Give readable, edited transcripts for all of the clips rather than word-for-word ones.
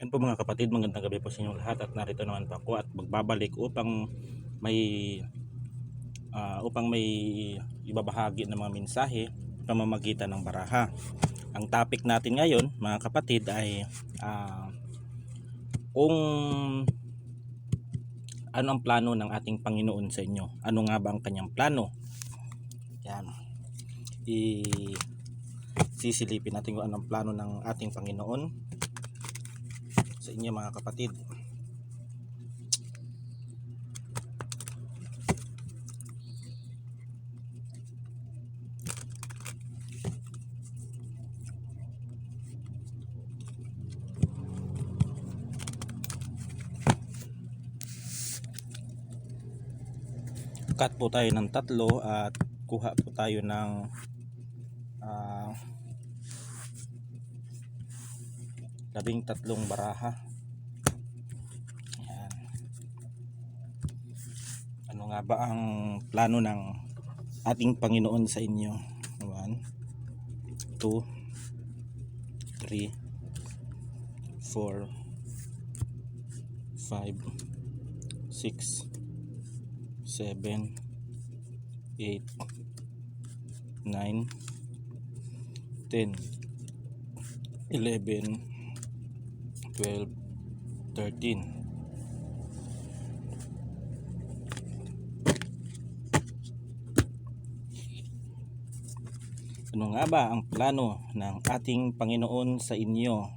Yan po mga kapatid, magandang gabi po sa inyong lahat at narito naman po ako at magbabalik may upang may ibabahagi ng mga mensahe pamamagitan ng baraha. Ang topic natin ngayon mga kapatid ay kung ano ang plano ng ating Panginoon sa inyo. Ano nga ba ang kanyang plano? Yan. Sisilipin natin kung anong plano ng ating Panginoon sa inyo mga kapatid. Cut po tayo ng 3 at kuha po tayo ng 13 baraha. Ayan. Ano nga ba ang plano ng ating Panginoon sa inyo? 1, 2, 3, 4, 5, 6, 7, 8, 9, 10, 11, 12, 13. Ano nga ba ang plano ng ating Panginoon sa inyo?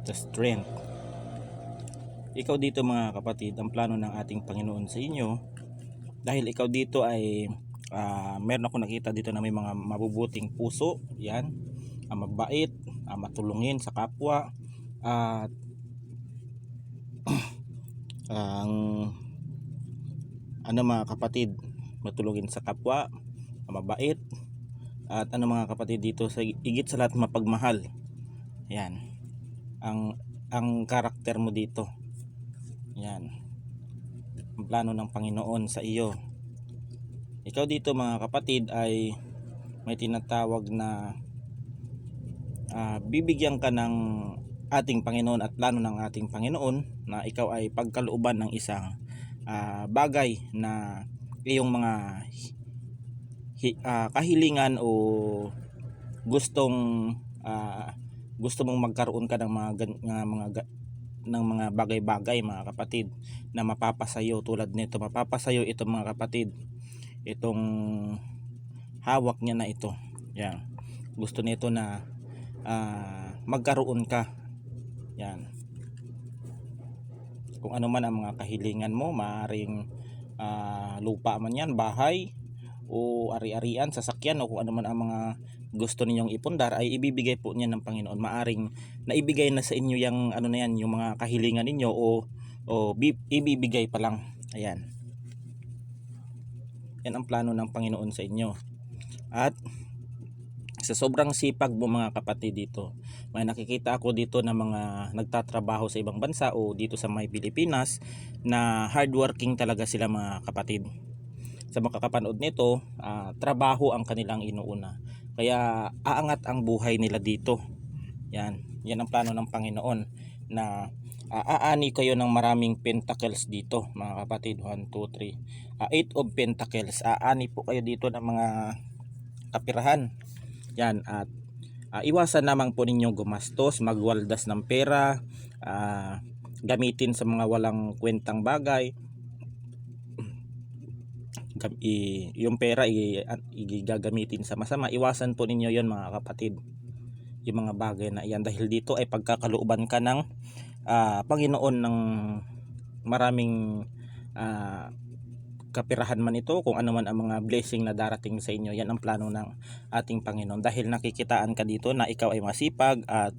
The strength. Ikaw dito mga kapatid, ang plano ng ating Panginoon sa inyo, dahil ikaw dito ay meron ako nakita dito na may mga mabubuting puso, yan, mabait, matulungin sa kapwa, at ang mga kapatid, matulungin sa kapwa, mabait, at mga kapatid dito sa higit sa lahat mapagmahal. Yan ang karakter mo dito. Yan ang plano ng Panginoon sa iyo. Ikaw dito mga kapatid ay may tinatawag na bibigyan ka ng ating Panginoon at plano ng ating Panginoon na ikaw ay pagkalooban ng isang bagay na iyong mga kahilingan o gusto mong magkaroon ka ng mga bagay-bagay mga kapatid na mapapasayo. Tulad nito, mapapasayo ito mga kapatid, itong hawak niya na ito. Yan, gusto nito na magkaroon ka. Yan, kung ano man ang mga kahilingan mo, maaring lupa man yan, bahay o ari-arian, sasakyan, o kung ano man ang mga gusto ninyong ipundar, ay ibibigay po niya ng Panginoon. Maaring naibigay na sa inyo yung na yan, yung mga kahilingan ninyo, o ibibigay pa lang. Ayan, yan ang plano ng Panginoon sa inyo. At sa sobrang sipag mo mga kapatid dito, may nakikita ako dito na mga nagtatrabaho sa ibang bansa o dito sa may Pilipinas na hardworking talaga sila mga kapatid. Sa makakapanood nito, trabaho ang kanilang inuuna, kaya aangat ang buhay nila dito. Yan ang plano ng Panginoon na aani kayo ng maraming pentacles dito mga kapatid. 1, 2, 3, 8 of pentacles. Aani po kayo dito ng mga kapirahan. Yan, at iwasan naman po ninyo gumastos, magwaldas ng pera, gamitin sa mga walang kwentang bagay. Yung pera igagamitin sa masama. Iwasan po ninyo yon mga kapatid, yung mga bagay na yan, dahil dito ay pagkakalooban ka ng Panginoon ng maraming kapirahan man ito, kung ano man ang mga blessing na darating sa inyo. Yan ang plano ng ating Panginoon, dahil nakikitaan ka dito na ikaw ay masipag at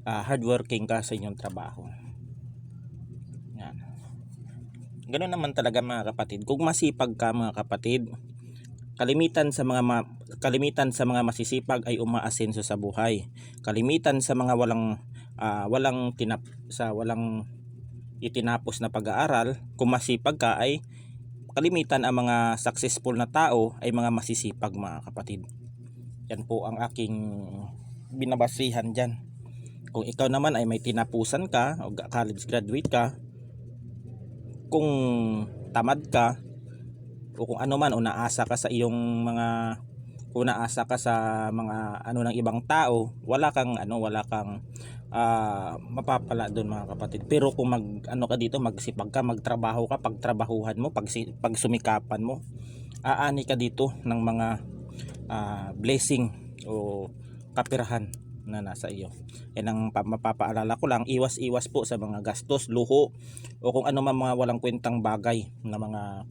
hardworking ka sa inyong trabaho. Yan, ganoon naman talaga mga kapatid. Kung masipag ka mga kapatid, kalimitan sa mga masisipag ay umaasenso sa buhay. Kalimitan sa mga walang itinapos na pag-aaral, kung masipag ka, ay kalimitan ang mga successful na tao ay mga masisipag mga kapatid. Yan po ang aking binabasihan dyan. Kung ikaw naman ay may tinapusan ka o college graduate ka, kung tamad ka o kung ano man o naasa ka sa iyong mga kung naasa ka sa mga ano ng ibang tao, wala kang mapapala doon mga kapatid. Pero kung mag ano ka dito, magsipag ka, magtrabaho ka, pagtrabahuhan mo, pag sumikapan mo, aani ka dito ng mga blessing o kapirahan na nasa iyo. Yan ang mapapaalala ko lang, iwas-iwas po sa mga gastos, luho o kung ano man mga walang kwentang bagay na mga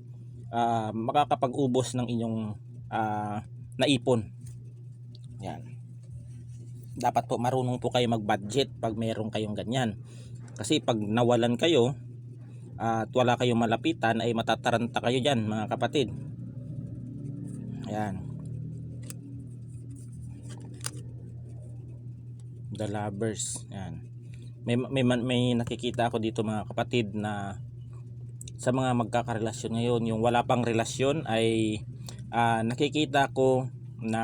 makakapag-ubos ng inyong naipon. Yan. Dapat po marunong po kayo mag-budget pag meron kayong ganyan. Kasi pag nawalan kayo at wala kayong malapitan ay matataranta kayo dyan mga kapatid. Ayan. The Lovers. Ayan. May nakikita ako dito mga kapatid na sa mga magkakarelasyon ngayon, yung wala pang relasyon ay nakikita ko na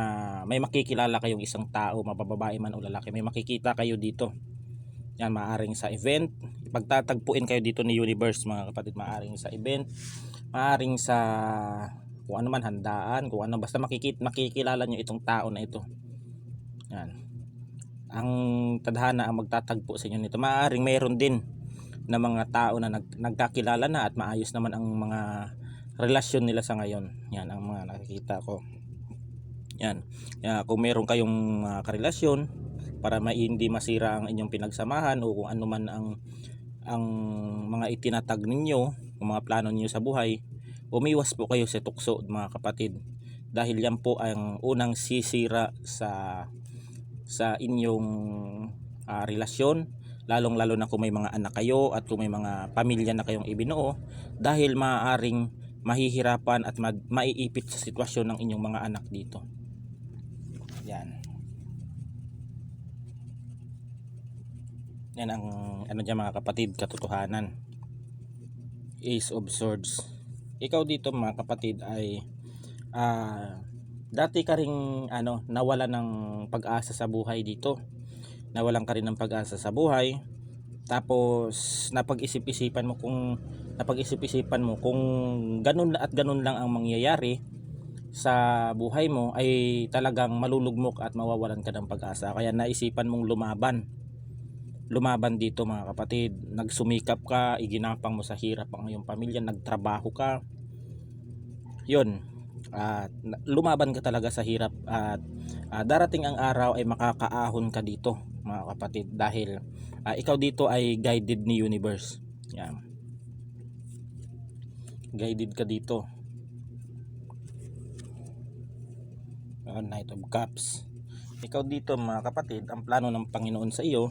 may makikilala kayong isang tao, mabababae man o lalaki, may makikita kayo dito. Yan, maaring sa event, pagtatagpuin kayo dito ni Universe mga kapatid, maaring sa event, maaring sa kung ano man, handaan, kung ano, basta makikilala nyo itong tao na ito. Yan, ang tadhana ang magtatagpo sa inyo nito. Maaring mayroon din na mga tao na nagkakilala na at maayos naman ang mga relasyon nila sa ngayon. Yan ang mga nakikita ko. Yan. Kung meron kayong karelasyon para hindi masira ang inyong pinagsamahan o kung ano man ang mga itinatag ninyo, ang mga plano niyo sa buhay, umiwas po kayo sa tukso mga kapatid. Dahil yan po ang unang sisira sa inyong relasyon, lalong-lalo na kung may mga anak kayo at kung may mga pamilya na kayong ibinuo, dahil maaaring mahihirapan at maiipit sa sitwasyon ng inyong mga anak dito. Yan. Yan ang ano dyan mga kapatid, katotohanan. Ace of Swords. Ikaw dito mga kapatid ay dati ka ring nawala ng pag-asa sa buhay dito. Nawalan ka rin ng pag-asa sa buhay. Tapos napag-isip-isipan mo kung ganun at ganun lang ang mangyayari sa buhay mo, ay talagang malulugmok at mawawalan ka ng pag-asa. Kaya naisipan mong lumaban dito mga kapatid. Nagsumikap ka, iginapang mo sa hirap ang iyong pamilya, nagtrabaho ka. Yun, lumaban ka talaga sa hirap at darating ang araw ay makakaahon ka dito mga kapatid, dahil ikaw dito ay guided ni Universe. Yan, guided ka dito. Knight of Cups. Ikaw dito mga kapatid, ang plano ng Panginoon sa iyo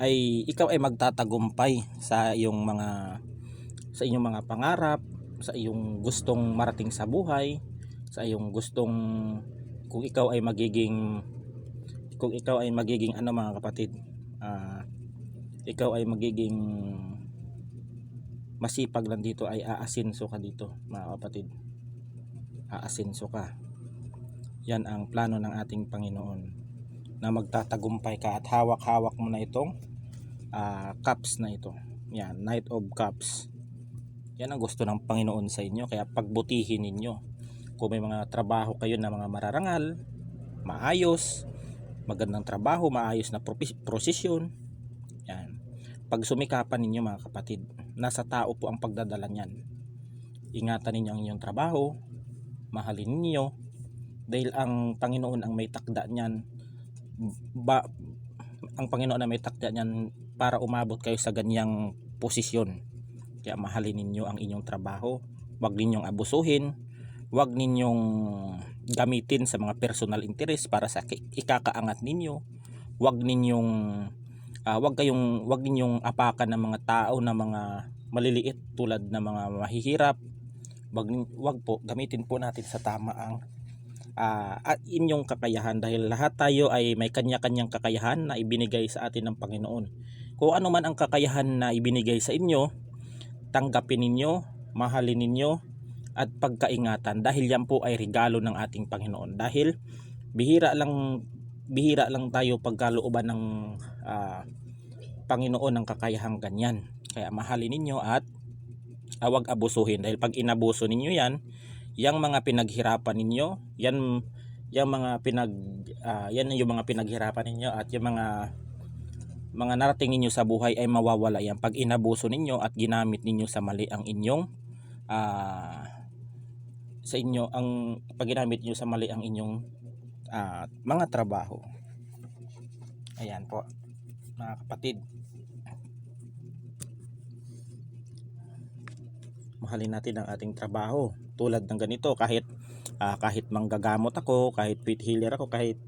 ay ikaw ay magtatagumpay sa iyong mga pangarap, sa iyong gustong marating sa buhay, sa iyong gustong kung ikaw ay magiging mga kapatid, ikaw ay magiging masipag lang dito, ay aasinso ka dito mga kapatid. Aasinso ka. Yan ang plano ng ating Panginoon, na magtatagumpay ka at hawak-hawak mo na itong cups na ito. Yan, Knight of Cups. Yan ang gusto ng Panginoon sa inyo, kaya pagbutihin ninyo. Kung may mga trabaho kayo na mga mararangal, maayos, magandang trabaho, maayos na prosesyon, yan, pagsumikapan ninyo mga kapatid. Nasa tao po ang pagdadala niyan. Ingatan ninyo ang inyong trabaho, mahalin ninyo, dahil ang Panginoon ang may takda niyan. Ang Panginoon ang may takda niyan para umabot kayo sa ganyang posisyon. Kaya mahalin ninyo ang inyong trabaho, huwag ninyong abusuhin, huwag ninyong gamitin sa mga personal interest para sa ikakaangat ninyo. Huwag ninyong apakan ng mga tao na mga maliliit tulad na mga mahihirap. Huwag po, gamitin po natin sa tama ang inyong kakayahan, dahil lahat tayo ay may kanya-kanyang kakayahan na ibinigay sa atin ng Panginoon. Kung ano man ang kakayahan na ibinigay sa inyo, tanggapin ninyo, mahalin ninyo at pagkaingatan, dahil yan po ay regalo ng ating Panginoon. Dahil bihira lang bihira lang tayo pagkalooban ng Panginoon ng kakayahang ganyan. Kaya mahalin ninyo at huwag abusuhin, dahil pag inabuso ninyo yan, yung mga pinaghirapan ninyo, yan yung mga yan yung mga pinaghirapan ninyo, at yung mga narating ninyo sa buhay ay mawawala yan pag inabuso ninyo at ginamit ninyo sa mali ang inyong pag ginamit niyo sa mali ang inyong mga trabaho. Ayan po mga kapatid, mahalin natin ang ating trabaho. Tulad ng ganito, kahit manggagamot ako, kahit pet healer ako, kahit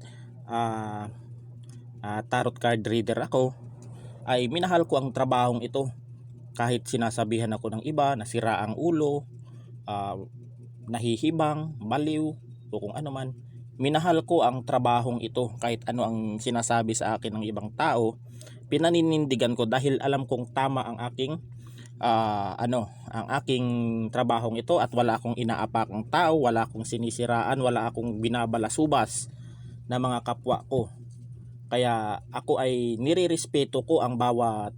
tarot card reader ako, ay minahal ko ang trabahong ito. Kahit sinasabihan ako ng iba, nasira ang ulo, nahihibang, baliw, o kung ano man, minahal ko ang trabahong ito. Kahit ano ang sinasabi sa akin ng ibang tao, pinaninindigan ko dahil alam kong tama ang aking ang aking trabahong ito, at wala akong inaapakang tao, wala akong sinisiraan, wala akong binabalasubas na mga kapwa ko. Kaya ako ay nirerespeto ko ang bawat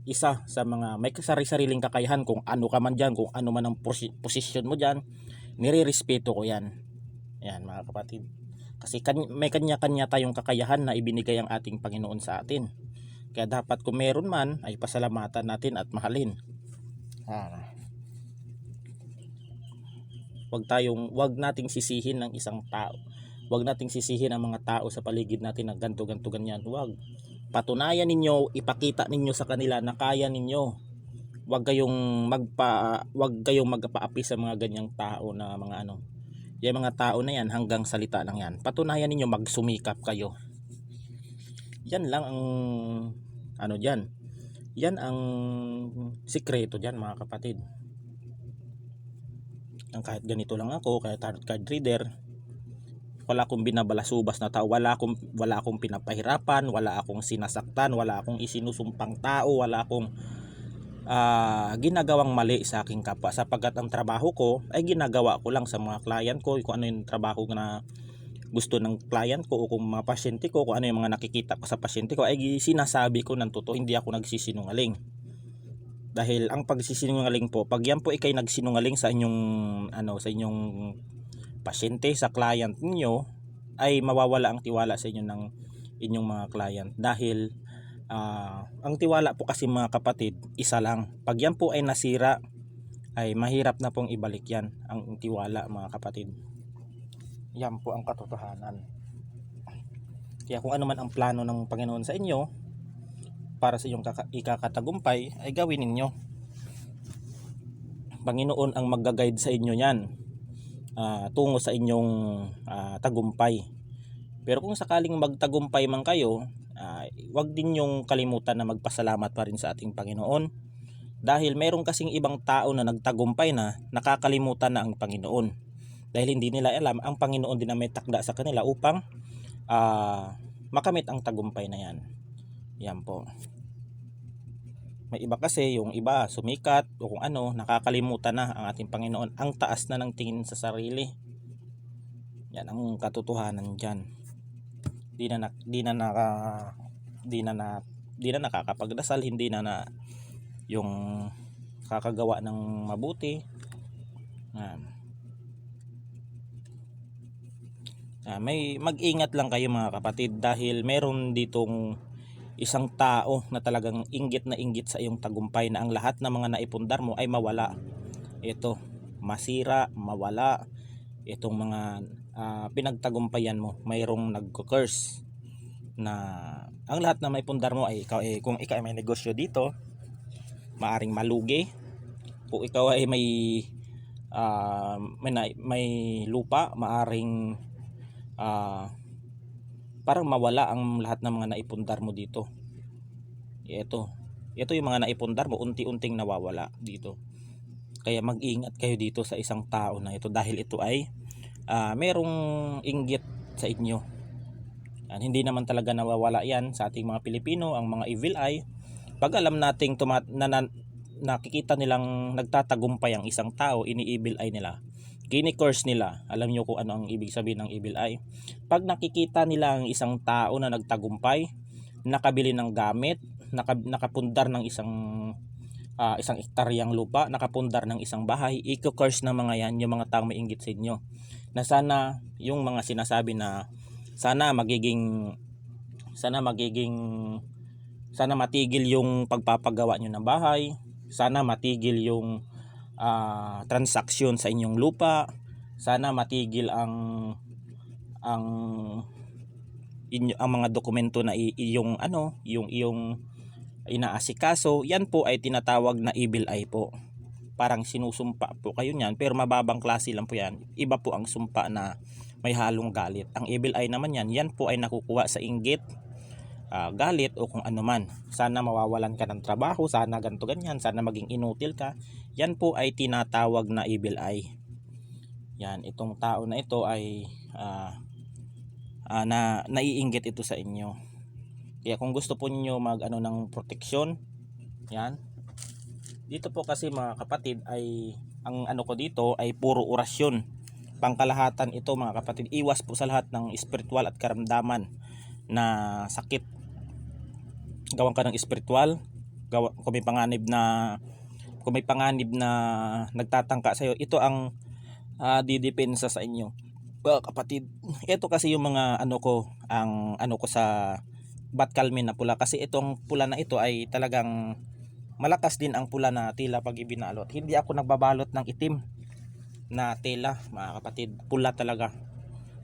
isa sa mga may sariling kakayahan. Kung ano ka man dyan, kung ano man ang posisyon mo dyan, nirerespeto ko yan. Yan mga kapatid, kasi may kanya-kanya tayong kakayahan na ibinigay ang ating Panginoon sa atin. Kaya dapat kung meron man ay pasalamatan natin at mahalin. Wag nating sisihin ng isang tao. Wag nating sisihin ang mga tao sa paligid natin na ganto ganyan. Wag. Patunayan ninyo, ipakita ninyo sa kanila na kaya ninyo. Wag kayong magpaapi sa mga ganyang tao na mga yung mga tao na yan, hanggang salita lang yan. Patunayan ninyo, magsumikap kayo. Yan lang ang diyan. Yan ang sikreto diyan mga kapatid. Ang kahit ganito lang ako, kahit tarot card reader, wala akong binabalasubas na tao, wala akong pinapahirapan, wala akong sinasaktan, wala akong isinusumpang tao, wala akong ginagawang mali sa aking kapwa, sapagkat ang trabaho ko ay ginagawa ko lang sa mga client ko. Kung ano yung trabaho na gusto ng client ko, o kung mga pasyente ko, kung ano yung mga nakikita ko sa pasyente ko, ay sinasabi ko ng totoo, hindi ako nagsisinungaling. Dahil ang pagsisinungaling po, pag yan po ikay nagsinungaling sa inyong pasyente, sa client niyo, ay mawawala ang tiwala sa inyo ng inyong mga client. Dahil ang tiwala po kasi mga kapatid, isa lang. Pag yan po ay nasira, ay mahirap na pong ibalik yan, ang tiwala mga kapatid. Yan po ang katotohanan. Kaya kung ano man ang plano ng Panginoon sa inyo para sa inyong ikakatagumpay, ay gawin ninyo. Panginoon ang magga-guide sa inyo yan tungo sa inyong tagumpay. Pero kung sakaling magtagumpay man kayo, wag din yung kalimutan na magpasalamat pa rin sa ating Panginoon. Dahil meron kasing ibang tao na nagtagumpay na nakakalimutan na ang Panginoon. Dahil hindi nila alam, ang Panginoon din na may takda sa kanila upang makamit ang tagumpay na yan. Yan po. May iba kasi, yung iba sumikat o kung ano, nakakalimutan na ang ating Panginoon. Ang taas na ng tingin sa sarili. Yan ang katotohanan dyan. Di na nakakapagdasal, hindi na yung kakagawa ng mabuti. May mag-ingat lang kayo mga kapatid, dahil meron ditong isang tao na talagang inggit na inggit sa iyong tagumpay, na ang lahat ng mga naipundar mo ay mawala. Ito, masira, mawala. Itong mga pinagtagumpayan mo, mayroong nagko-curse na ang lahat na may pundar mo ay ikaw, kung ikaw ay may negosyo dito, maaring malugi. Kung ikaw ay may lupa, maaring parang mawala ang lahat ng mga naipundar mo dito. Ito yung mga naipundar mo, unti-unting nawawala dito. Kaya mag-ingat kayo dito sa isang tao na ito, dahil ito ay merong inggit sa inyo. Hindi naman talaga nawawala yan sa ating mga Pilipino, ang mga evil eye. Pag alam nating nakikita nilang nagtatagumpay ang isang tao, ini-evil eye nila. kini-curse nila. Alam nyo kung ano ang ibig sabihin ng evil eye? Pag nakikita nila ang isang tao na nagtagumpay, nakabili ng gamit, nakapundar ng isang ektaryang lupa, nakapundar ng isang bahay, i-curse ng mga yan, yung mga taong may inggit sa inyo. Na sana yung mga sinasabi na sana matigil yung pagpapagawa nyo ng bahay, sana matigil yung transaksyon sa inyong lupa, sana matigil ang mga dokumento na yung iyong inaasikaso. Yan po ay tinatawag na evil eye po. Parang sinusumpa po kayo niyan, pero mababang klase lang po yan. Iba po ang sumpa na may halong galit. Ang evil eye naman yan po ay nakukuha sa inggit, galit o kung ano man. Sana mawawalan ka ng trabaho, sana ganito ganyan, sana maging inutil ka. Yan po ay tinatawag na evil eye. Yan, itong tao na ito ay naiinggit ito sa inyo. Kaya kung gusto po niyo ng proteksyon, yan. Dito po kasi mga kapatid ay ang ko dito ay puro orasyon. Pangkalahatan ito mga kapatid. Iwas po sa lahat ng spiritual at karamdaman na sakit. Gawan ka ng spiritual, kung may panganib na nagtatangka sa iyo, ito ang didepensa sa inyo. Kapatid, ito kasi yung mga ko sa Batkalmin na pula, kasi itong pula na ito ay talagang malakas din ang pula na tela pag ibinalot. Hindi ako nagbabalot ng itim na tela mga kapatid, pula talaga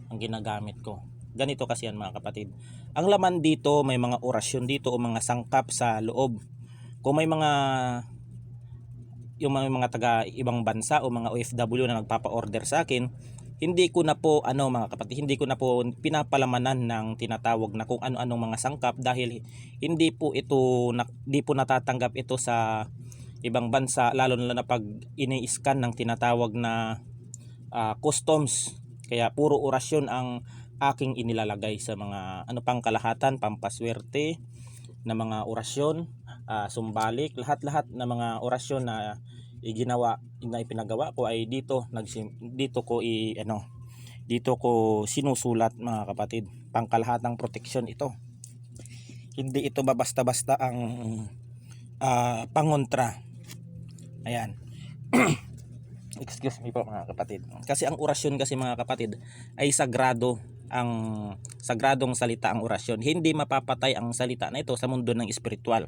ang ginagamit ko. Ganito kasi yan mga kapatid. Ang laman dito, may mga orasyon dito o mga sangkap sa loob. Kung may mga taga ibang bansa o mga OFW na nagpapa-order sa akin, hindi ko na po mga kapatid, hindi ko na po pinapalamanan ng tinatawag na kung ano-anong mga sangkap, dahil hindi po natatanggap ito sa ibang bansa, lalo na pag ini-scan ng tinatawag na customs. Kaya puro orasyon ang aking inilalagay sa mga pangkalahatan, pampaswerte na mga orasyon, sumbalik, lahat na mga orasyon na ipinagawa ko ay dito ko sinusulat mga kapatid. Pangkalahatang proteksyon ito. Hindi ito basta-basta ang pangontra. Ayan. Excuse me po mga kapatid. Kasi ang orasyon kasi mga kapatid ay sagrado. Ang sagradong salita ang orasyon. Hindi mapapatay ang salita na ito sa mundo ng espiritual.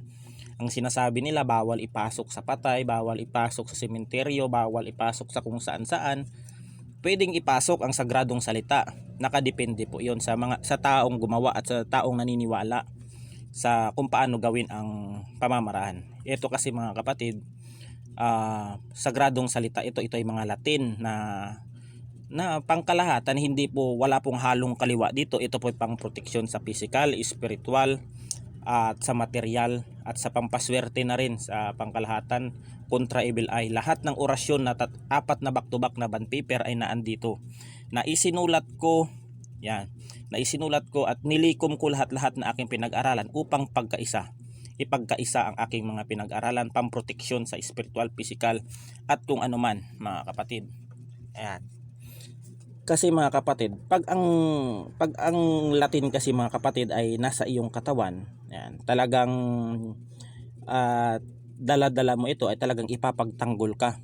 Ang sinasabi nila, bawal ipasok sa patay, bawal ipasok sa sementeryo, bawal ipasok sa kung saan-saan. Pwedeng ipasok ang sagradong salita. Nakadepende po 'yon sa taong gumawa at sa taong naniniwala sa kung paano gawin ang pamamaraan. Ito kasi mga kapatid, sagradong salita ito ay mga Latin na pangkalahatan, wala pong halong kaliwa dito. Ito po ay pang proteksyon sa physical, spiritual, at sa material, at sa pampaswerte na rin sa pangkalahatan kontra evil eye. Lahat ng orasyon na apat na back to back na bond paper ay naandito. Naisinulat ko at nilikom ko lahat na aking pinag-aralan upang ipagkaisa ang aking mga pinag-aralan, pamproteksyon sa spiritual, physical at kung ano man mga kapatid. Ayan. Kasi mga kapatid, pag ang Latin kasi mga kapatid ay nasa iyong katawan, yan, talagang dala-dala mo ito, ay talagang ipapagtanggol ka,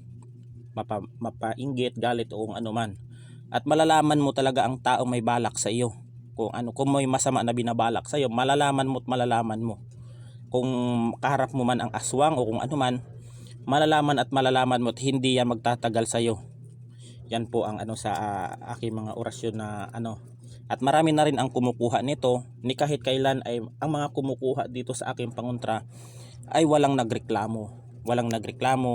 mapainggit, galit o kung ano man. At malalaman mo talaga ang taong may balak sa iyo. Kung may masama na binabalak sa iyo, malalaman mo. Kung kaharap mo man ang aswang o kung ano man, malalaman mo at hindi yan magtatagal sa iyo. Yan po ang sa aking mga orasyon na At marami na rin ang kumukuha nito. Ni kahit kailan ay ang mga kumukuha dito sa aking pangontra ay walang nagreklamo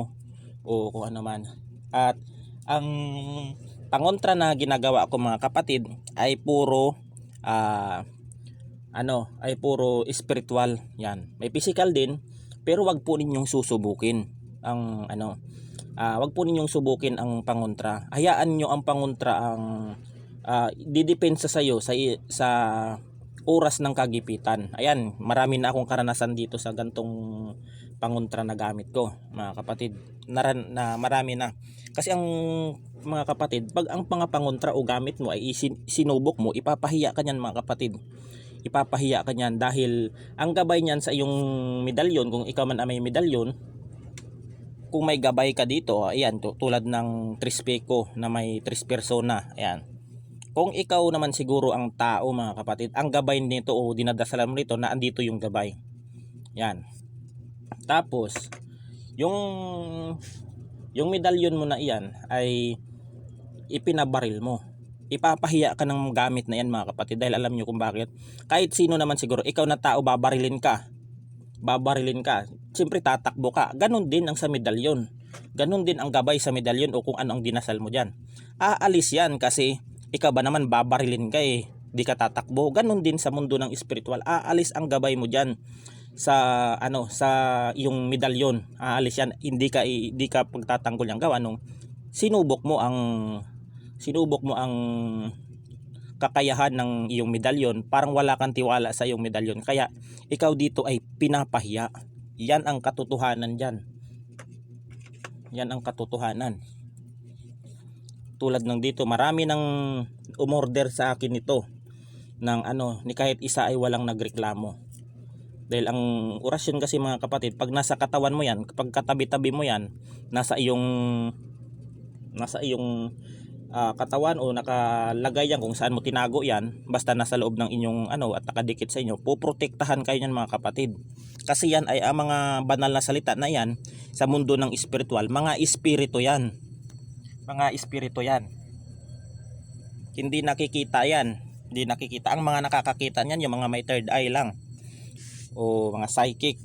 o kung ano man. At ang pangontra na ginagawa ko mga kapatid ay puro spiritual. Yan. May physical din, pero wag po ninyong susubukin ang wag po ninyong subukin ang pangontra. Hayaan nyo ang pangontra ang didepensa sa iyo sa oras ng kagipitan. Ayan, marami na akong karanasan dito sa gantong pangontra na gamit ko, mga kapatid. Na marami na. Kasi ang mga kapatid, pag ang mga pangontra o gamit mo ay sinubok mo, ipapahiya ka niyan, mga kapatid. Ipapahiya ka niyan dahil ang gabay niyan sa iyong medalyon, kung ikaw man ay may medalyon, kung may gabay ka dito, ayan, tulad ng Trispeko na may 3 persona, ayan. Kung ikaw naman siguro ang tao, mga kapatid, ang gabay nito o dinadasalan mo nito na andito yung gabay. Yan. Tapos, yung medalyon mo na iyan ay ipinabaril mo. Ipapahiya ka ng gamit na yan, mga kapatid, dahil alam nyo kung bakit. Kahit sino naman siguro, ikaw na tao, babarilin ka. Siyempre tatakbo ka. Ganon din ang sa medalyon. Ganon din ang gabay sa medalyon o kung ano ang dinasal mo dyan. Aalis yan kasi ikaw ba naman babarilin ka di ka tatakbo. Ganon din sa mundo ng spiritual. Aalis ang gabay mo dyan sa iyong medalyon. Aalis yan. Hindi ka pagtatanggol yang gawa nung sinubok mo ang kakayahan ng iyong medalyon. Parang wala kang tiwala sa iyong medalyon, kaya ikaw dito ay pinapahiya. Yan ang katotohanan dyan. Yan ang katotohanan. Tulad ng dito, marami nang umorder sa akin nito ng ni kahit isa ay walang nagreklamo. Dahil ang orasyon kasi, mga kapatid, pag nasa katawan mo yan, kapag katabi-tabi mo yan, nasa iyong katawan o nakalagay yan kung saan mo tinago yan, basta nasa loob ng inyong at nakadikit sa inyo, poprotektahan kayo yan, mga kapatid. Kasi yan ay ang mga banal na salita na yan sa mundo ng spiritual, mga espiritu yan. Hindi nakikita yan. Hindi nakikita. Ang mga nakakakita niyan yung mga may third eye lang o mga psychic.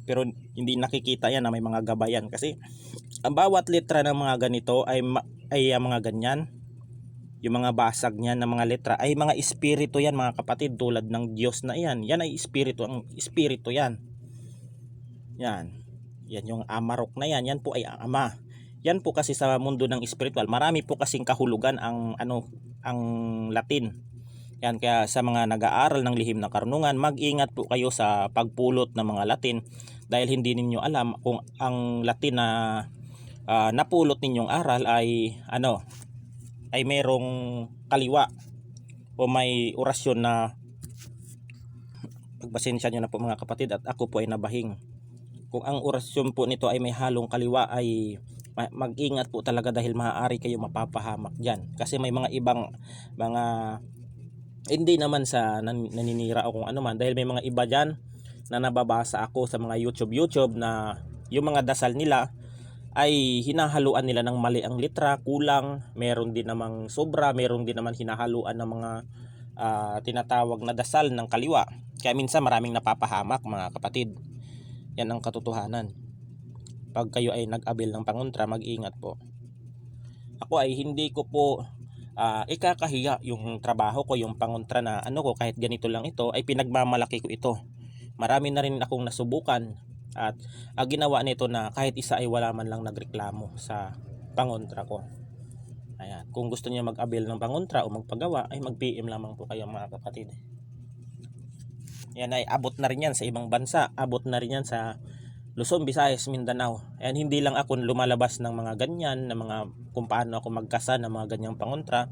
Pero hindi nakikita yan na may mga gabayan, kasi ang bawat letra ng mga ganito ay mga ganyan, yung mga basag niyan ng mga letra ay mga espiritu yan, mga kapatid, tulad ng Diyos na yan. Yan ay espiritu, ang espiritu yan. Yan yung Amarok na yan, yan po ay Ama. Yan po kasi sa mundo ng spiritual, marami po kasing kahulugan ang Latin. Yan, kaya sa mga nag-aaral ng lihim na karunungan, mag-ingat po kayo sa pagpulot ng mga Latin, dahil hindi ninyo alam kung ang Latin na napulot ninyong aral ay merong kaliwa o may orasyon na, pagpasensya nyo na po, mga kapatid, at ako po ay nabahing. Kung ang orasyon po nito ay may halong kaliwa, ay mag-ingat po talaga, dahil maaari kayo mapapahamak dyan. Kasi may mga ibang hindi naman sa naninira o kung ano man, dahil may mga iba dyan na nababasa ako sa mga YouTube na yung mga dasal nila ay hinahaluan nila ng mali ang litra, kulang, meron din namang sobra, meron din naman hinahaluan ng mga tinatawag na dasal ng kaliwa. Kaya minsan maraming napapahamak, mga kapatid. Yan ang katotohanan. Pag kayo ay nag-abil ng pangontra, mag-ingat po. Ako ay hindi ko po ikakahiya yung trabaho ko, yung pangontra na ko, kahit ganito lang ito, ay pinagmamalaki ko ito. Marami na rin akong nasubukan, at ginawa nito na kahit isa ay wala man lang nagreklamo sa pangontra ko. Ayan, kung gusto niyo mag-abil ng pangontra o magpagawa, ay mag-PM lamang po kayo, mga kapatid. Yan ay abot na rin yan sa ibang bansa, abot na rin yan sa Luzon, Visayas, Mindanao. Ayan, hindi lang ako lumalabas ng mga ganyan, na mga kung paano ako magkasa ng mga ganyang pangontra,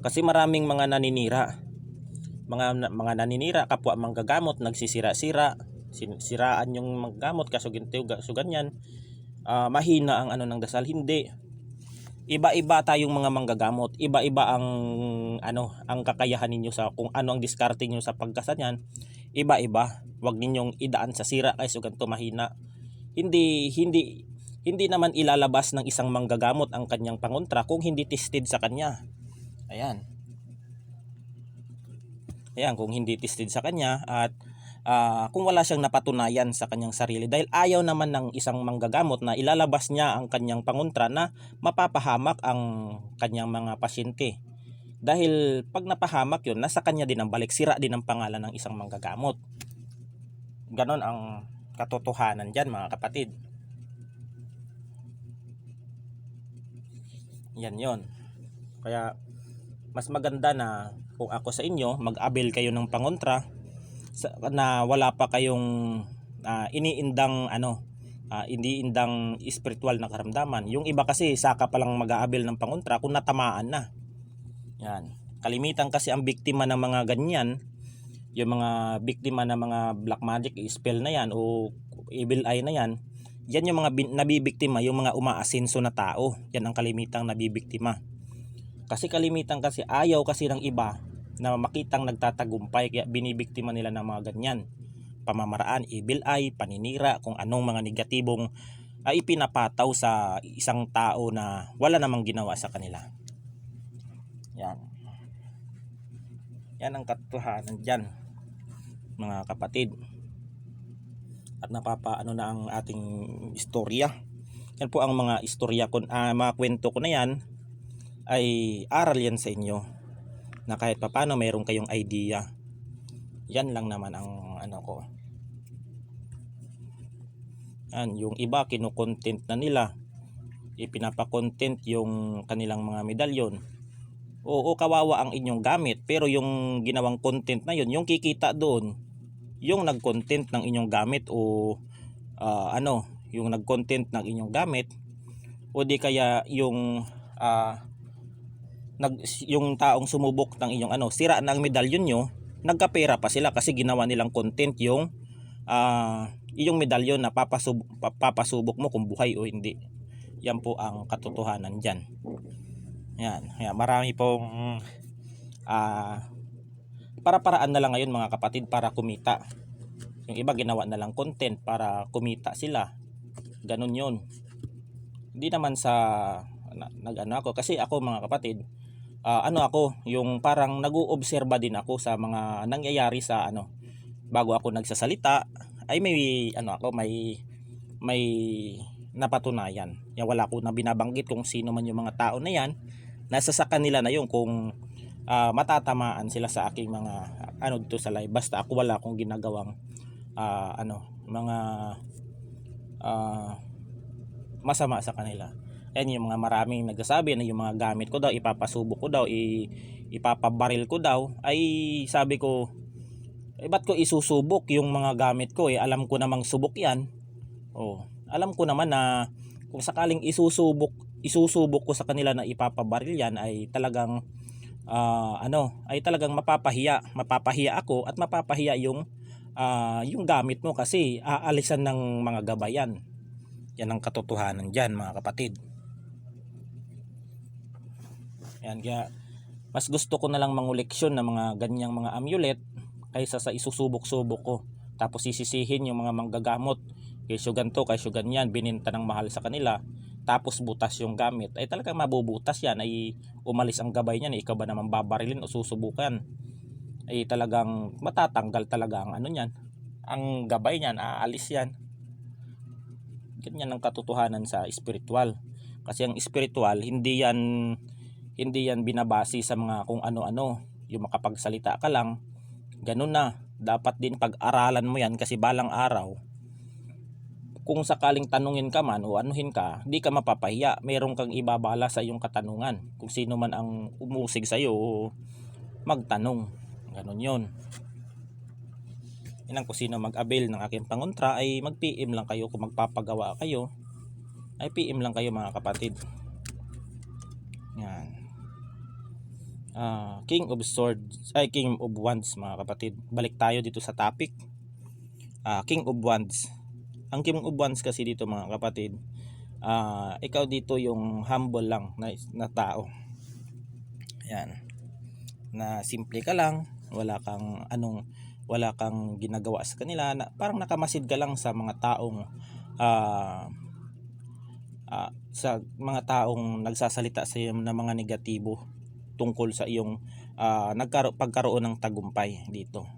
kasi maraming mga naninira. Mga naninira, kapwa manggagamot, nagsisira-sira, siraan yung manggamot, kaso ganyan. Mahina ang ng dasal. Hindi. Iba-iba tayong mga manggagamot. Iba-iba ang kakayahan ninyo sa kung ano ang diskarte niyo sa pagkasa niyan. Iba-iba. Huwag ninyong idaan sa sira, kaso ganito mahina. Hindi naman ilalabas ng isang manggagamot ang kanyang pangontra kung hindi tested sa kanya. Ayan, kung hindi tested sa kanya, at kung wala siyang napatunayan sa kanyang sarili, dahil ayaw naman ng isang manggagamot na ilalabas niya ang kanyang pangontra na mapapahamak ang kanyang mga pasyente. Dahil pag napahamak yun, nasa kanya din ang balik, sira din ang pangalan ng isang manggagamot. Ganon ang katotohanan dyan, mga kapatid. Yan yon. Kaya mas maganda na kung ako sa inyo, mag-abil kayo ng pangontra na wala pa kayong iniindang iniindang spiritual na karamdaman. Yung iba kasi saka pa lang mag-aabil ng pangontra kung natamaan na. Yan. Kalimitan kasi ang biktima ng mga ganyan, yung mga biktima ng mga black magic spell na yan o evil eye na yan, yan yung mga nabibiktima, yung mga umaasenso na tao. Yan ang kalimitang nabibiktima. Kasi kalimitan kasi ayaw kasi ng iba na makitang nagtatagumpay, kaya binibiktima nila ng mga ganyan pamamaraan, evil eye, paninira, kung anong mga negatibong ipinapataw sa isang tao na wala namang ginawa sa kanila. Yan. Yan ang katotohanan dyan, mga kapatid. At napapaano na ang ating istorya. Yan po ang mga istorya ko, mga kwento ko na yan ay aral yan sa inyo, na kahit papano mayroon kayong idea. Yan lang naman ang ko. Yan, yung iba kino-content na nila, ipinapa-content yung kanilang mga medalyon. Oo, kawawa ang inyong gamit, pero yung ginawang content na yun, yung kikita doon, yung nag-content ng inyong gamit o yung nag-content ng inyong gamit, o di kaya yung yung taong sumubok ng inyong sira na ang medalyon nyo, nagkapera pa sila kasi ginawa nilang content yung iyong medalyon na papasubok mo kung buhay o hindi. Yan po ang katotohanan dyan. Yan. Marami pong para-paraan na lang ngayon, mga kapatid, para kumita. Yung iba ginawa na lang content para kumita sila. Ganun yun. Hindi naman sa ako, kasi ako, mga kapatid, ako yung parang nag-uobserba din ako sa mga nangyayari sa bago ako nagsasalita, ay may napatunayan. Wala ko na binabanggit kung sino man yung mga tao na yan. Nasa sa kanila na yun kung matatamaan sila sa aking mga dito sa live. Basta ako wala akong ginagawang mga masama sa kanila. Yan yung mga maraming nagsasabi na yung mga gamit ko daw ipapasubok ko daw, ipapabaril ko daw. Ay sabi ko, ba't ko isusubok yung mga gamit ko? Alam ko namang subok yan. Alam ko naman na kung sakaling isusubok ko sa kanila na ipapabaril yan, ay talagang ay talagang mapapahiya ako at mapapahiya yung gamit mo, kasi aalisan ng mga gabayan. Yan ang katotohanan dyan, mga kapatid. Yan, kaya mas gusto ko na lang manguleksyon ng mga ganyang mga amulet kaysa sa isusubok-subok ko tapos sisisihin yung mga manggagamot, kesyo ganto, kesyo ganyan, bininta ng mahal sa kanila, tapos butas yung gamit. Ay talagang mabubutas yan, ay umalis ang gabay niyan. Ikaw ba naman babarilin o susubukan? Ay talagang matatanggal talaga ang niyan, ang gabay niyan, aalis yan. Ganyan ang katotohanan sa spiritual. Kasi ang spiritual, hindi yan binabase sa mga kung ano-ano. Yung makapagsalita ka lang, ganun na. Dapat din pag-aralan mo yan, kasi balang araw, kung sakaling tanungin ka man o anuhin ka, di ka mapapahiya. Meron kang ibabala sa iyong katanungan. Kung sino man ang umusig sa iyo, magtanong. Ganun yun. Kung sino mag-avail ng aking pangontra, ay mag-PM lang kayo. Kung magpapagawa kayo, ay PM lang kayo, mga kapatid. Yan. King of Swords, ay King of Wands, mga kapatid. Balik tayo dito sa topic. King of Wands. Ang King of Wands kasi dito, mga kapatid, ikaw dito yung humble lang na tao. Yan. Na simple ka lang, wala kang ginagawa sa kanila, parang nakamasid ka lang sa mga taong nagsasalita sa iyo ng mga negatibo tungkol sa iyong pagkaroon ng tagumpay dito.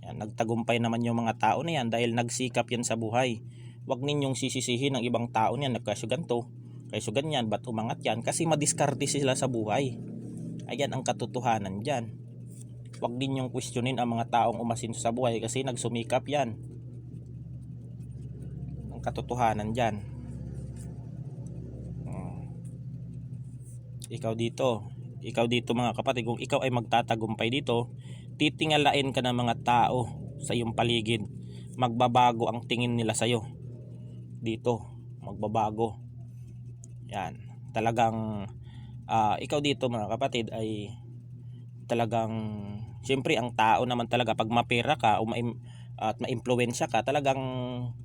Yan, nagtagumpay naman yung mga tao na yan dahil nagsikap yan sa buhay. Huwag ninyong sisisihin ng ibang tao niyan, nagkasyo ganto, kayso ganyan, ba't umangat yan? Kasi madiskarte sila sa buhay. Ayan ang katotohanan dyan. Huwag din yung questionin ang mga taong umasinso sa buhay, kasi nagsumikap yan. Ang katotohanan dyan. Ikaw dito, mga kapatid, kung ikaw ay magtatagumpay dito, titingalain ka ng mga tao sa iyong paligid. magbabago ang tingin nila sa'yo dito, magbabago. Yan, talagang ikaw dito mga kapatid ay talagang, siyempre ang tao naman talaga pag mapera ka o at maimpluwensya ka, talagang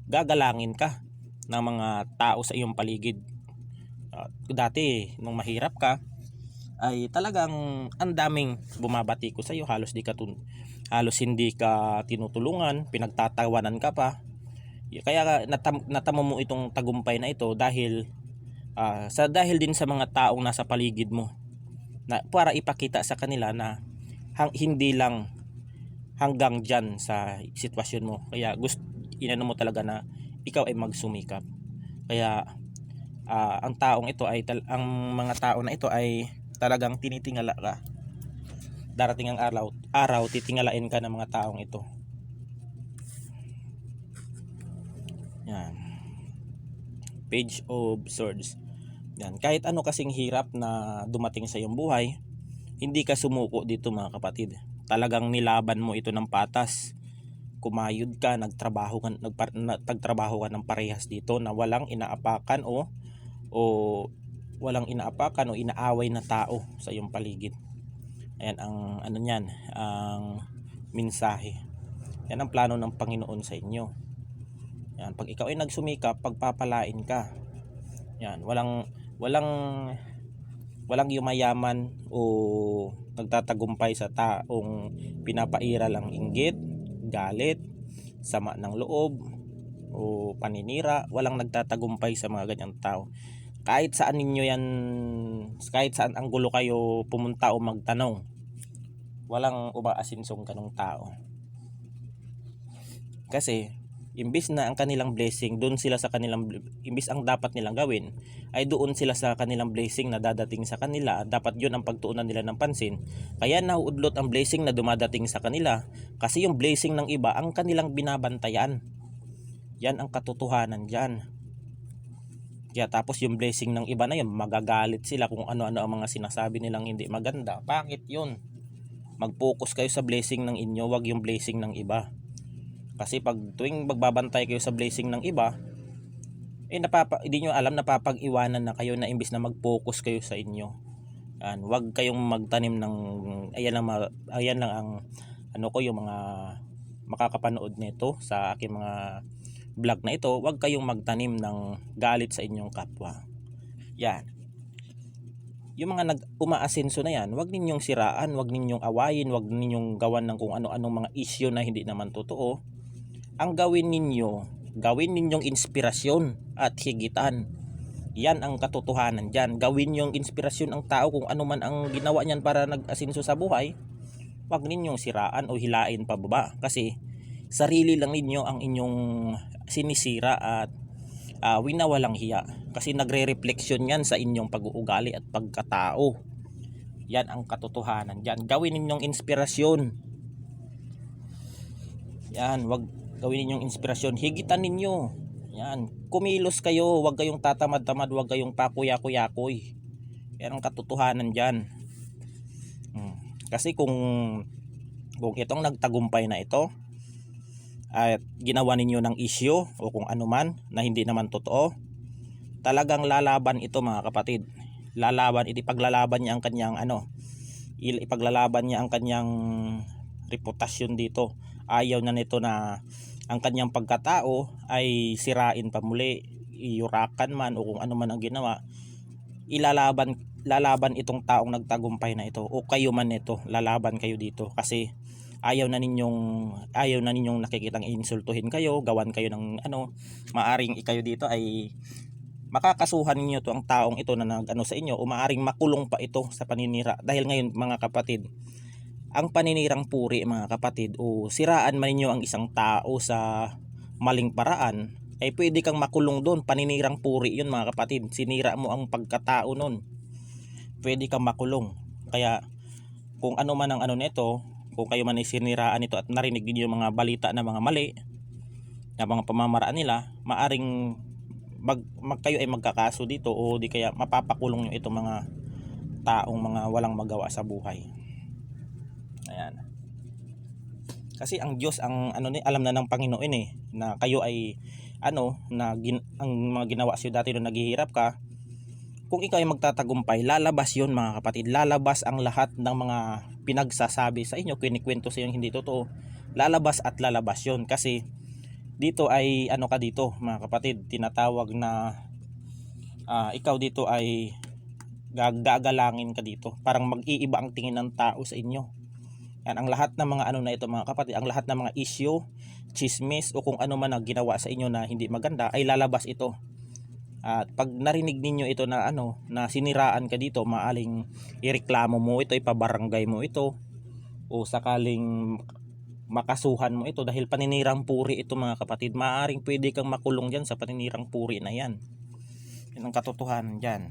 gagalangin ka ng mga tao sa iyong paligid. Dati nung mahirap ka ay talagang ang daming bumabati ko sa iyo, halos hindi ka tinutulungan, pinagtatawanan ka pa. Kaya natamo mo itong tagumpay na ito dahil dahil din sa mga taong nasa paligid mo, na para ipakita sa kanila na hindi lang hanggang dyan sa sitwasyon mo. Kaya inano mo talaga na ikaw ay magsumikap. Kaya ang taong ito ay ang mga tao na ito ay talagang tinitingala ka. Darating ang araw titingalain ka ng mga taong ito. Yan, Page of Swords. Yan, kahit ano kasing hirap na dumating sa iyong buhay, hindi ka sumuko dito mga kapatid. Talagang nilaban mo ito ng patas. Kumayod ka, nagtrabaho ka ng parehas dito na walang inaapakan o inaaway na tao sa iyong paligid. Ayan ang ano niyan, ang mensahe. Yan ang plano ng Panginoon sa inyo. Yan, pag ikaw ay nagsumikap, pagpapalain ka. Yan, walang yumayaman o nagtatagumpay sa taong pinapaira lang inggit, galit, sama ng loob o paninira. Walang nagtatagumpay sa mga ganyang tao. Kahit saan anggulo kayo pumunta o magtanong, walang umaasinsong ganong tao. Kasi imbis na ang kanilang blessing imbis ang dapat nilang gawin ay doon sila sa kanilang blessing na dadating sa kanila, dapat yun ang pagtuunan nila ng pansin. Kaya nauudlot ang blessing na dumadating sa kanila kasi yung blessing ng iba ang kanilang binabantayan. Yan ang katotohanan dyan. Kaya tapos yung blessing ng iba na yun, magagalit sila kung ano-ano ang mga sinasabi nilang hindi maganda. Bakit yun? Mag-focus kayo sa blessing ng inyo, wag yung blessing ng iba. Kasi pag tuwing magbabantay kayo sa blessing ng iba, hindi nyo alam, napapag-iwanan na kayo na imbis na mag-focus kayo sa inyo. Yan, wag kayong magtanim ng ayan lang ang yung mga makakapanood nito sa aking mga vlog na ito. Wag kayong magtanim ng galit sa inyong kapwa. Yan, yung mga umaasenso na yan, wag ninyong siraan, wag ninyong awayin, wag ninyong gawan ng kung ano-anong mga issue na hindi naman totoo. Ang gawin ninyong inspirasyon at higitan. Yan ang katotohanan dyan. Gawin yung inspirasyon ang tao kung ano man ang ginawa niyan para nag-asenso sa buhay. Wag ninyong siraan o hilain pababa, kasi sarili lang ninyo ang inyong sinisira at winawalang hiya, kasi nagre-reflection yan sa inyong pag-uugali at pagkatao. Yan ang katotohanan dyan. Gawin ninyong inspirasyon. Yan, wag gawin ninyong inspirasyon, higitan ninyo. Yan, kumilos kayo, wag kayong tatamad-tamad, wag kayong pakuya-kuyakoy. Yan ang katotohanan dyan. Kasi kung itong nagtagumpay na ito at ginawa ninyo ng issue o kung ano man na hindi naman totoo, talagang lalaban ito mga kapatid. Ipaglalaban niya ang kanyang reputasyon dito. Ayaw na nito na ang kanyang pagkatao ay sirain pa muli, iyurakan man o kung ano man ang ginawa. Lalaban itong taong nagtagumpay na ito o kayo man ito, lalaban kayo dito kasi ayaw na ninyong nakikitang insultuhin kayo, gawan kayo ng maaring kayo dito ay makakasuhan ninyo to ang taong ito na sa inyo, o maaring makulong pa ito sa paninira. Dahil ngayon mga kapatid, ang paninirang puri mga kapatid, o siraan man ninyo ang isang tao sa maling paraan, ay pwede kang makulong doon. Paninirang puri yun mga kapatid, sinira mo ang pagkatao nun, pwede kang makulong. Kaya kung ano man ang nito, kung kayo man ay siniraan nito at narinig niyo yung mga balita na mga mali na mga pamamaraan nila, maaring kayo ay magkakaso dito o di kaya mapapakulong nyo itong mga taong mga walang magawa sa buhay. Ayan. Kasi ang Diyos ang ano ni alam na ng Panginoon na kayo ay ang mga ginawa sa dati nung naghihirap ka. Kung ikaw ay magtatagumpay, lalabas 'yon mga kapatid. Lalabas ang lahat ng mga pinagsasabi sa inyo, kinikwento sa inyo hindi totoo. Lalabas at lalabas 'yon kasi dito ay ka dito mga kapatid, tinatawag na ikaw dito ay gagalangin ka dito. Parang mag-iiba ang tingin ng tao sa inyo. Yan ang lahat ng mga na ito mga kapatid, ang lahat ng mga issue, chismis o kung ano man ang ginawa sa inyo na hindi maganda ay lalabas ito. At pag narinig ninyo ito na na siniraan ka dito, maaling ireklamo mo ito, ipabarangay mo ito o sakaling makasuhan mo ito dahil paninirang puri ito mga kapatid. Maaring pwede kang makulong diyan sa paninirang puri na yan. Yan ang katotohanan diyan.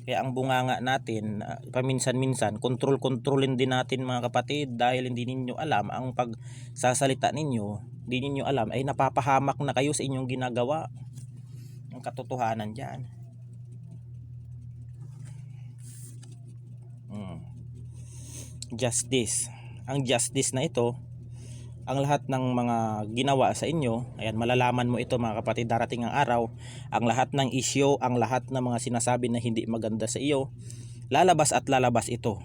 Kaya ang bunganga natin, paminsan-minsan, kontrolin din natin mga kapatid dahil hindi ninyo alam ang pagsasalita ninyo, hindi ninyo alam ay napapahamak na kayo sa inyong ginagawa. Ang katotohanan diyan. Justice. Ang justice na ito, ang lahat ng mga ginawa sa inyo, ayan, malalaman mo ito mga kapatid darating ang araw. Ang lahat ng issue, ang lahat ng mga sinasabi na hindi maganda sa iyo, lalabas at lalabas ito.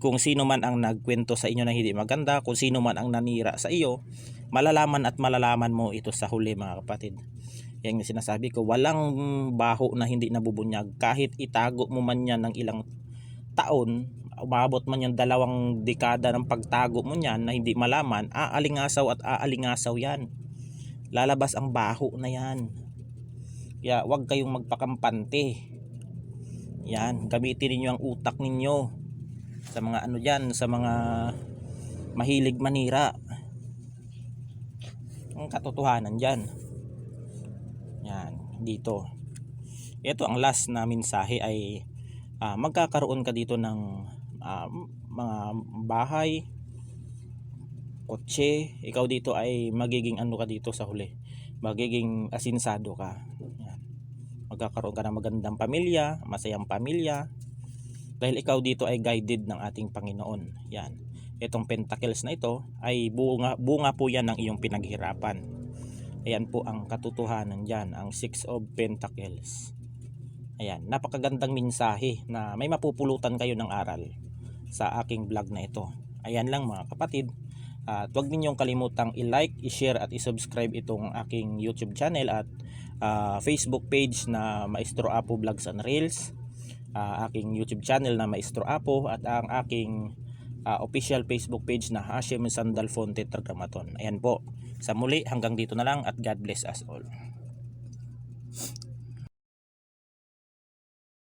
Kung sino man ang nagkwento sa inyo na hindi maganda, kung sino man ang nanira sa iyo, malalaman at malalaman mo ito sa huli mga kapatid. Yan yung sinasabi ko, walang baho na hindi nabubunyag. Kahit itago mo man yan ng ilang taon, umabot man yung 2 dekada ng pagtago mo niyan na hindi malaman, aalingasaw at aalingasaw yan. Lalabas ang baho na yan. Kaya huwag kayong magpakampante. Yan, gamitin niyo ang utak ninyo sa mga dyan, sa mga mahilig manira. Ang katotohanan dyan. Yan, dito. Ito ang last na mensahe ay magkakaroon ka dito ng mga bahay, kotse. Ikaw dito ay magiging ka dito sa huli, magiging asinsado ka. Yan. Magkakaroon ka ng magandang pamilya, masayang pamilya, dahil ikaw dito ay guided ng ating Panginoon. Yan. Itong pentacles na ito ay bunga po yan ng iyong pinaghirapan. Ayan po ang katotohanan dyan, ang 6 of Pentacles. Ayan, napakagandang mensahe na may mapupulutan kayo ng aral sa aking vlog na ito. Ayan lang mga kapatid. At huwag ninyong kalimutang i-like, i-share at i-subscribe itong aking YouTube channel at Facebook page na Maestro Apo Vlogs and Reels, aking YouTube channel na Maestro Apo at ang aking official Facebook page na Hashim Sandalphon Tetragrammaton. Ayan po. Sa muli, hanggang dito na lang at God bless us all.